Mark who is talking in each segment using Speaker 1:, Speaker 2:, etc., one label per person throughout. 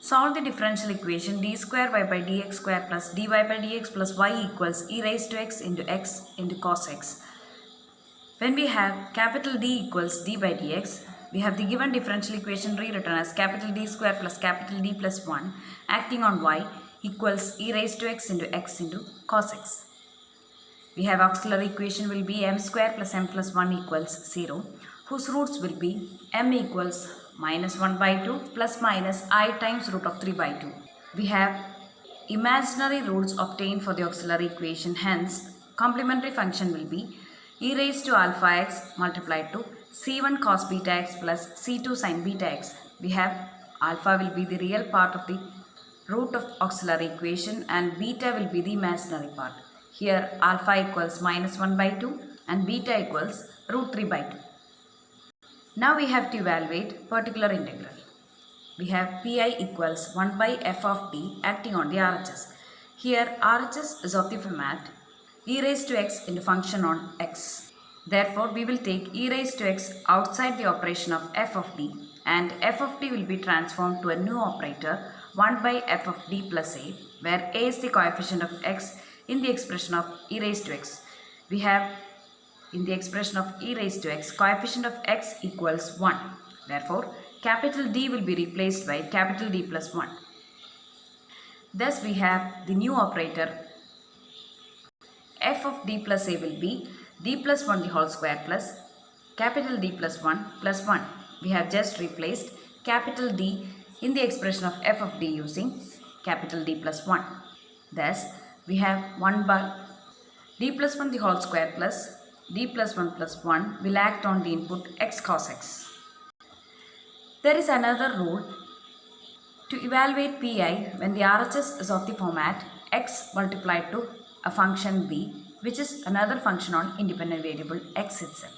Speaker 1: Solve the differential equation d square y by dx square plus dy by dx plus y equals e raised to x into cos x. When we have capital D equals d by dx, we have the given differential equation rewritten as capital D square plus capital D plus 1 acting on y equals e raised to x into cos x. We have auxiliary equation will be m square plus m plus 1 equals 0, whose roots will be m equals minus 1 by 2 plus minus I times root of 3 by 2. We have imaginary roots obtained for the auxiliary equation, hence complementary function will be e raised to alpha x multiplied to c1 cos beta x plus c2 sin beta x. We have alpha will be the real part of the root of auxiliary equation and beta will be the imaginary part. Here alpha equals minus 1 by 2 and beta equals root 3 by 2. Now we have to evaluate particular integral. We have pi equals 1 by f of t acting on the RHS. Here RHS is of the format e raised to x into function on x. Therefore, we will take e raised to x outside the operation of f of t and f of t will be transformed to a new operator 1 by f of d plus a, where a is the coefficient of x in the expression of e raised to x. We have in the expression of e raised to x, coefficient of x equals 1. Therefore, capital D will be replaced by capital D plus 1. Thus, we have the new operator f of d plus a will be d plus 1 the whole square plus capital D plus 1 plus 1. We have just replaced capital D in the expression of f of d using capital D plus 1. Thus, we have 1 by d plus 1 the whole square plus d plus 1 plus 1 will act on the input x cos x. There is another rule to evaluate pi when the RHS is of the format x multiplied to a function v, which is another function on independent variable x itself.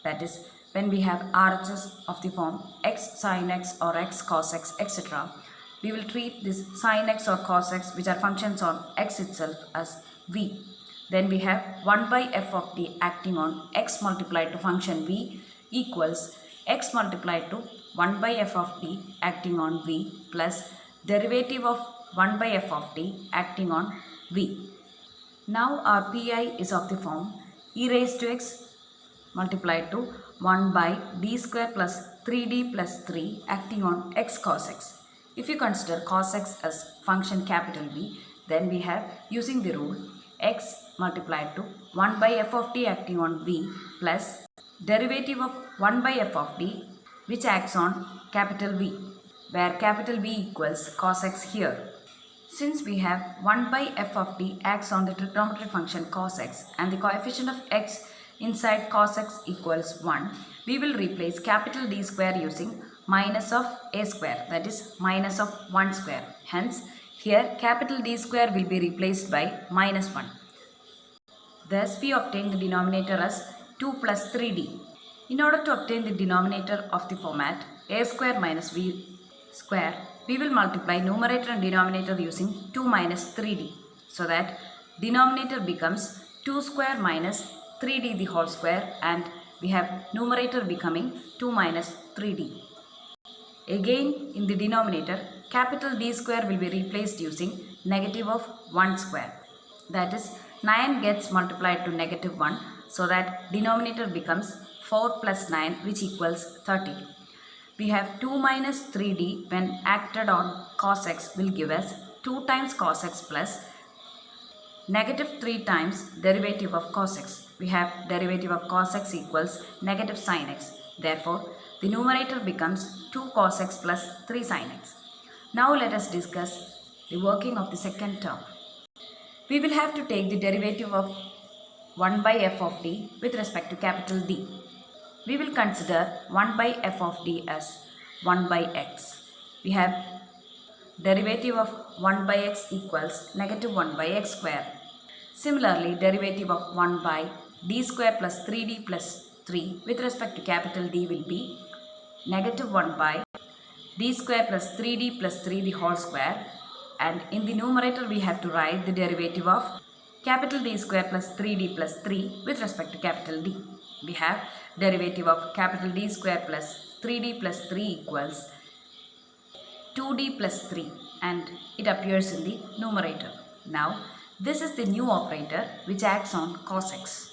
Speaker 1: That is, when we have RHS of the form x sin x or x cos x etc., we will treat this sin x or cos x, which are functions on x itself, as v. Then we have 1 by f of t acting on x multiplied to function v equals x multiplied to 1 by f of t acting on v plus derivative of 1 by f of t acting on v. Now our pi is of the form e raised to x multiplied to 1 by d square plus 3d plus 3 acting on x cos x. If you consider cos x as function capital V, then we have, using the rule, x multiplied to 1 by f of t acting on v plus derivative of 1 by f of t which acts on capital V, where capital V equals cos x here. Since we have 1 by f of t acts on the trigonometric function cos x and the coefficient of x inside cos x equals 1, we will replace capital D square using minus of a square, that is minus of 1 square. Hence, here capital D square will be replaced by minus 1. Thus, we obtain the denominator as 2 plus 3d. In order to obtain the denominator of the format a square minus v square, we will multiply numerator and denominator using 2 minus 3d, so that denominator becomes 2 square minus 3d the whole square and we have numerator becoming 2 minus 3d. Again, in the denominator, capital D square will be replaced using negative of 1 square. That is, 9 gets multiplied to negative 1, so that denominator becomes 4 plus 9, which equals 30. We have 2 minus 3d when acted on cos x will give us 2 times cos x plus negative 3 times derivative of cos x. We have derivative of cos x equals negative sin x. Therefore, the numerator becomes 2 cos x plus 3 sin x. Now let us discuss the working of the second term. We will have to take the derivative of 1 by f of t with respect to capital D. We will consider 1 by f of t as 1 by x. We have derivative of 1 by x equals negative 1 by x square. Similarly, derivative of 1 by d square plus 3d plus 3 with respect to capital D will be negative 1 by d square plus 3d plus 3 the whole square, and in the numerator we have to write the derivative of capital D square plus 3d plus 3 with respect to capital D. We have derivative of capital D square plus 3d plus 3 equals 2d plus 3 and it appears in the numerator. Now this is the new operator which acts on cos x.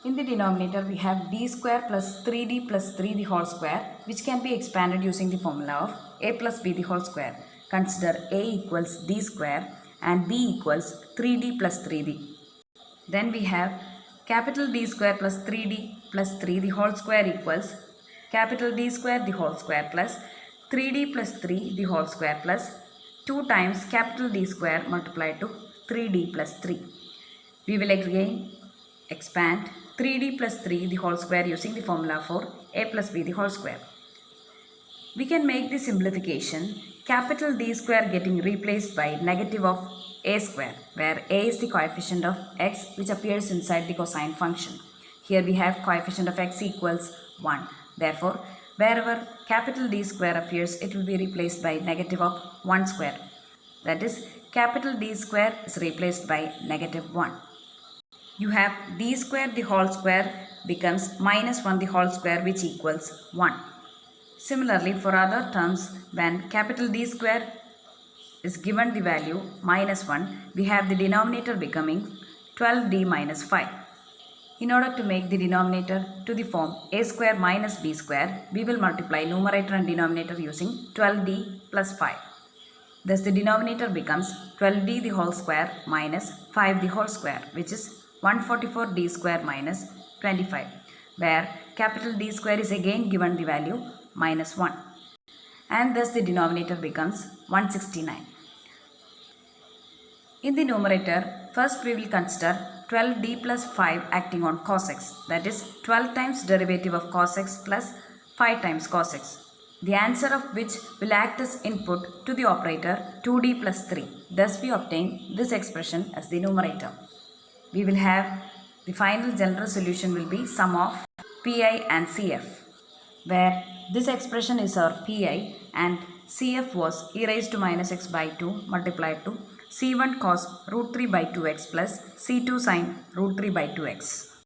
Speaker 1: In the denominator we have d square plus 3d plus 3 the whole square, which can be expanded using the formula of a plus b the whole square. Consider a equals d square and b equals 3d plus 3d. Then we have capital D square plus 3d plus 3 the whole square equals capital D square the whole square plus 3d plus 3 the whole square plus 2 times capital D square multiplied to 3d plus 3. We will again expand 3d plus 3 the whole square using the formula for a plus b the whole square. We can make the simplification capital D square getting replaced by negative of a square, where a is the coefficient of x which appears inside the cosine function. Here we have coefficient of x equals 1. Therefore, wherever capital D square appears, it will be replaced by negative of 1 square. That is, capital D square is replaced by negative 1. You have d square the whole square becomes minus 1 the whole square, which equals 1. Similarly, for other terms, when capital D square is given the value minus 1, we have the denominator becoming 12d minus 5. In order to make the denominator to the form a square minus b square, we will multiply numerator and denominator using 12d plus 5. Thus the denominator becomes 12d the whole square minus 5 the whole square, which is 144d square minus 25, where capital D square is again given the value minus 1. And thus the denominator becomes 169. In the numerator, first we will consider 12d plus 5 acting on cos x, that is 12 times derivative of cos x plus 5 times cos x, the answer of which will act as input to the operator 2d plus 3. Thus we obtain this expression as the numerator. We will have the final general solution will be sum of pi and cf, where this expression is our pi and cf was e raised to minus x by 2 multiplied to c1 cos root 3 by 2x plus c2 sin root 3 by 2x.